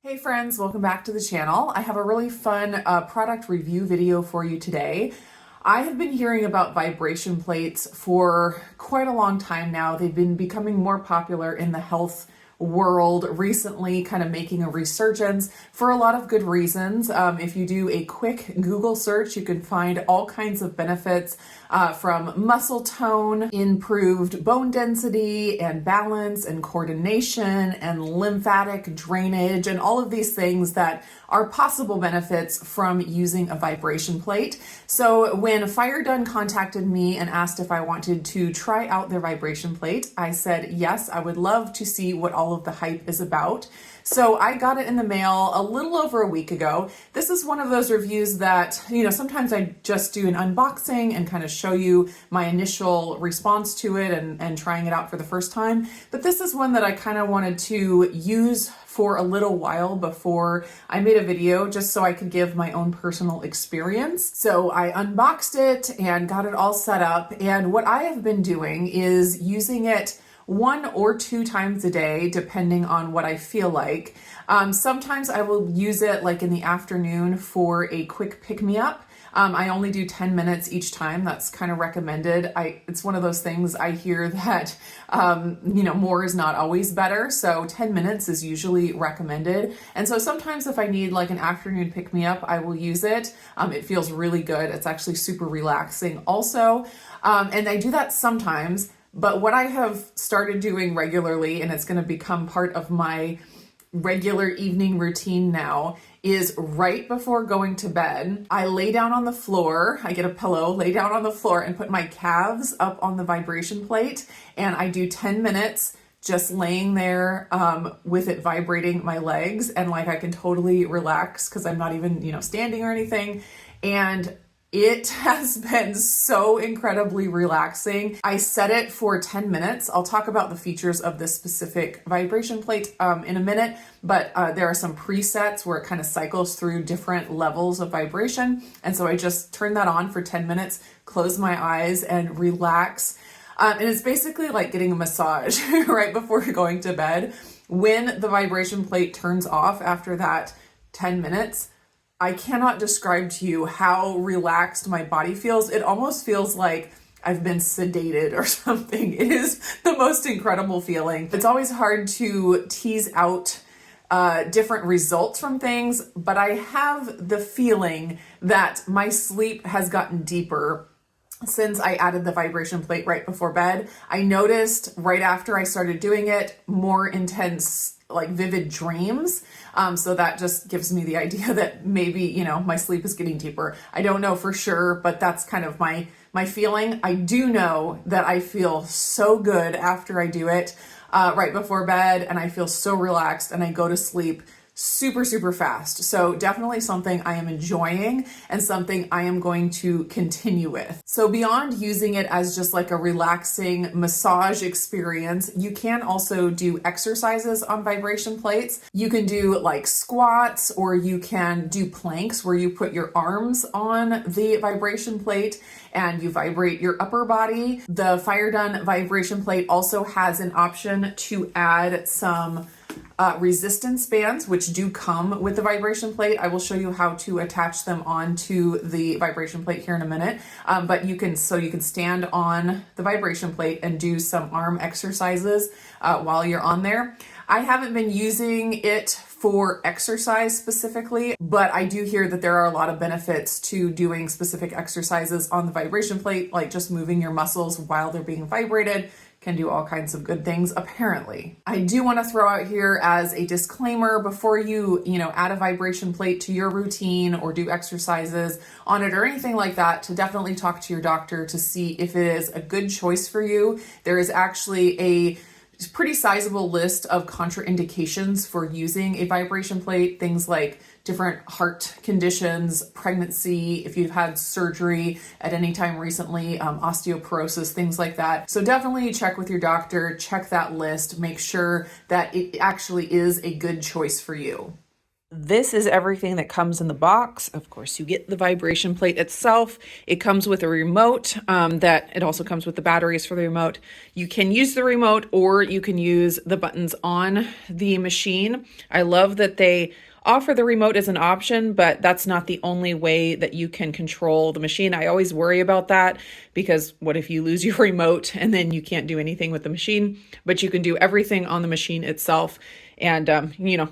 Hey friends, welcome back to the channel. I have a really fun product review video for you today. I have been hearing about vibration plates for quite a long time now. They've been becoming more popular in the health world recently, kind of making a resurgence for a lot of good reasons. If you do a quick Google search, you can find all kinds of benefits from muscle tone, improved bone density and balance and coordination and lymphatic drainage and all of these things that are possible benefits from using a vibration plate. So when Feierdun contacted me and asked if I wanted to try out their vibration plate, I said yes, I would love to see what all of the hype is about. So I got it in the mail a little over a week ago. This is one of those reviews that, sometimes I just do an unboxing and kind of show you my initial response to it and trying it out for the first time. But this is one that I kind of wanted to use for a little while before I made a video, just so I could give my own personal experience. So I unboxed it and got it all set up. And what I have been doing is using it 1 or 2 times a day, depending on what I feel like. Sometimes I will use it like in the afternoon for a quick pick-me-up. I only do 10 minutes each time. That's kind of recommended. It's one of those things I hear that, more is not always better. So 10 minutes is usually recommended. And so sometimes if I need like an afternoon pick-me-up, I will use it. It feels really good. It's actually super relaxing also. And I do that sometimes. But what I have started doing regularly, and it's going to become part of my regular evening routine now, is right before going to bed, I lay down on the floor, I get a pillow, lay down on the floor and put my calves up on the vibration plate, and I do 10 minutes just laying there with it vibrating my legs, and like I can totally relax because I'm not even, standing or anything. And it has been so incredibly relaxing. I set it for 10 minutes. I'll talk about the features of this specific vibration plate in a minute, but there are some presets where it kind of cycles through different levels of vibration. And so I just turn that on for 10 minutes, close my eyes and relax. And it's basically like getting a massage right before going to bed. When the vibration plate turns off after that 10 minutes, I cannot describe to you how relaxed my body feels. It almost feels like I've been sedated or something. It is the most incredible feeling. It's always hard to tease out different results from things, but I have the feeling that my sleep has gotten deeper since I added the vibration plate right before bed. I noticed right after I started doing it, more intense, like vivid dreams. So that just gives me the idea that maybe, my sleep is getting deeper. I don't know for sure, but that's kind of my feeling. I do know that I feel so good after I do it right before bed, and I feel so relaxed and I go to sleep super, super fast. So definitely something I am enjoying and something I am going to continue with. So beyond using it as just like a relaxing massage experience, you can also do exercises on vibration plates. You can do like squats, or you can do planks where you put your arms on the vibration plate and you vibrate your upper body. The Feierdun vibration plate also has an option to add some resistance bands, which do come with the vibration plate. I will show you how to attach them onto the vibration plate here in a minute. But you can stand on the vibration plate and do some arm exercises while you're on there. I haven't been using it for exercise specifically, but I do hear that there are a lot of benefits to doing specific exercises on the vibration plate, like just moving your muscles while they're being vibrated can do all kinds of good things, apparently. I do want to throw out here as a disclaimer, before you, add a vibration plate to your routine or do exercises on it or anything like that, to definitely talk to your doctor to see if it is a good choice for you. There is actually a pretty sizable list of contraindications for using a vibration plate, things like different heart conditions, pregnancy, if you've had surgery at any time recently, osteoporosis, things like that. So definitely check with your doctor, check that list, make sure that it actually is a good choice for you. This is everything that comes in the box. Of course, you get the vibration plate itself. It comes with a remote that it also comes with the batteries for the remote. You can use the remote or you can use the buttons on the machine. I love that they offer the remote as an option, but that's not the only way that you can control the machine. I always worry about that because what if you lose your remote and then you can't do anything with the machine, but you can do everything on the machine itself. And,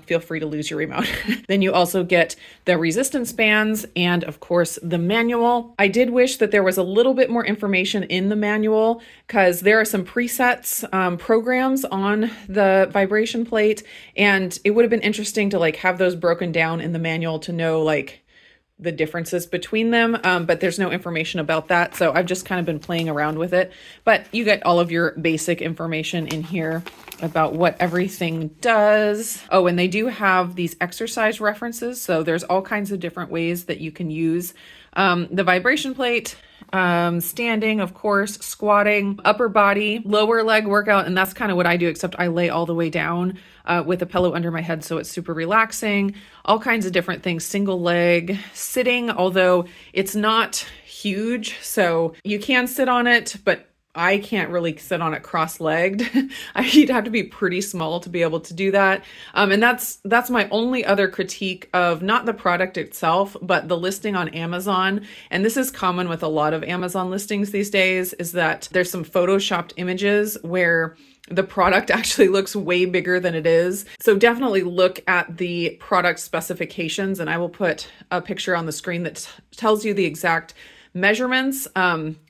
feel free to lose your remote. Then you also get the resistance bands and, of course, the manual. I did wish that there was a little bit more information in the manual because there are some presets, programs on the vibration plate. And it would have been interesting to have those broken down in the manual to know the differences between them, but there's no information about that. So I've just kind of been playing around with it, but you get all of your basic information in here about what everything does. Oh, and they do have these exercise references. So there's all kinds of different ways that you can use the vibration plate, standing, of course, squatting, upper body, lower leg workout. And that's kind of what I do, except I lay all the way down with a pillow under my head. So it's super relaxing, all kinds of different things, single leg, sitting, although it's not huge. So you can sit on it, but I can't really sit on it cross-legged. You'd have to be pretty small to be able to do that. And that's my only other critique of not the product itself, but the listing on Amazon. And this is common with a lot of Amazon listings these days, is that there's some photoshopped images where the product actually looks way bigger than it is. So definitely look at the product specifications, and I will put a picture on the screen that tells you the exact measurements,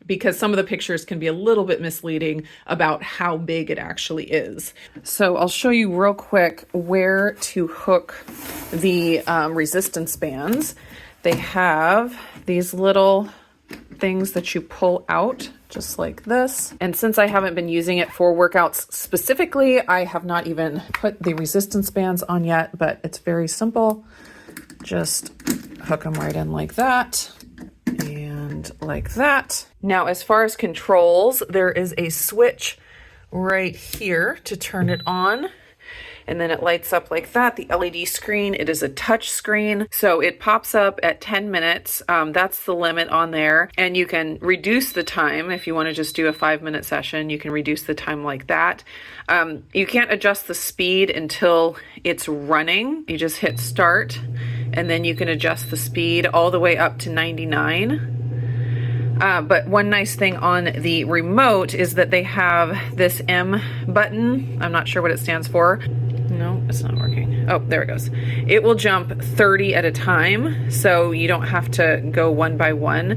because some of the pictures can be a little bit misleading about how big it actually is. So I'll show you real quick where to hook the resistance bands. They have these little things that you pull out just like this. And since I haven't been using it for workouts specifically, I have not even put the resistance bands on yet, but it's very simple. Just hook them right in like that. And like that. Now, as far as controls, there is a switch right here to turn it on. And then it lights up like that, the LED screen. It is a touch screen, so it pops up at 10 minutes. That's the limit on there. And you can reduce the time if you want to just do a 5-minute session. You can reduce the time like that. You can't adjust the speed until it's running. You just hit start, and then you can adjust the speed all the way up to 99. But one nice thing on the remote is that they have this M button. I'm not sure what it stands for. No, it's not working. Oh, there it goes. It will jump 30 at a time, so you don't have to go one by one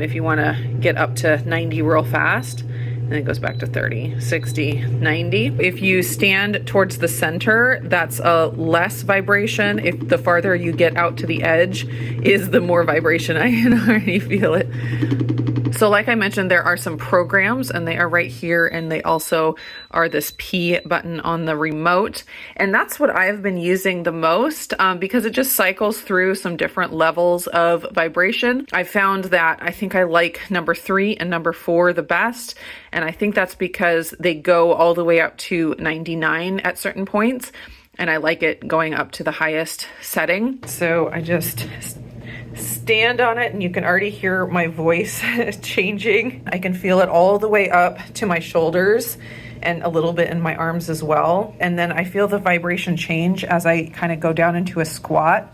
if you want to get up to 90 real fast. And it goes back to 30, 60, 90. If you stand towards the center, that's a less vibration. If the farther you get out to the edge is the more vibration. I can already feel it. So like I mentioned, there are some programs, and they are right here, and they also are this P button on the remote. And that's what I've been using the most because it just cycles through some different levels of vibration. I found that I think I like number 3 and number 4 the best. And I think that's because they go all the way up to 99 at certain points. And I like it going up to the highest setting. So I just stand on it, and you can already hear my voice changing. I can feel it all the way up to my shoulders and a little bit in my arms as well. And then I feel the vibration change as I kind of go down into a squat.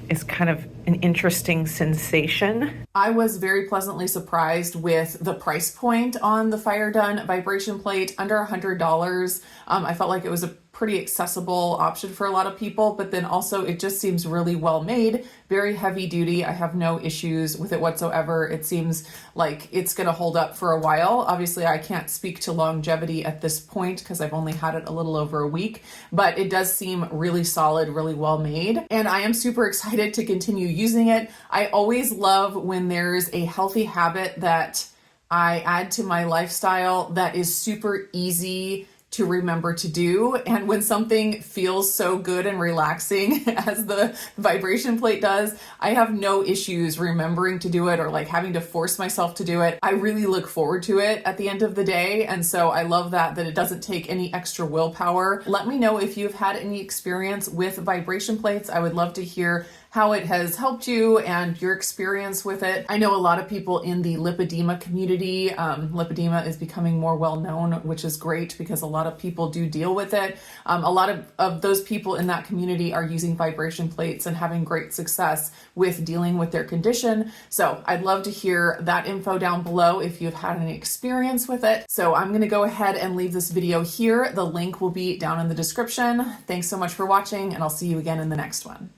It's kind of an interesting sensation. I was very pleasantly surprised with the price point on the Feierdun vibration plate, under $100. I felt like it was a pretty accessible option for a lot of people, but then also it just seems really well made, very heavy duty. I have no issues with it whatsoever. It seems like it's going to hold up for a while. Obviously, I can't speak to longevity at this point because I've only had it a little over a week, but it does seem really solid, really well made. And I am super excited to continue using it. I always love when there's a healthy habit that I add to my lifestyle that is super easy to remember to do. And when something feels so good and relaxing as the vibration plate does, I have no issues remembering to do it or like having to force myself to do it. I really look forward to it at the end of the day. And so I love that it doesn't take any extra willpower. Let me know if you've had any experience with vibration plates. I would love to hear how it has helped you and your experience with it. I know a lot of people in the lipedema community. Lipedema is becoming more well known, which is great because a lot of people do deal with it. A lot of those people in that community are using vibration plates and having great success with dealing with their condition. So I'd love to hear that info down below if you've had any experience with it. So I'm going to go ahead and leave this video here. The link will be down in the description. Thanks so much for watching, and I'll see you again in the next one.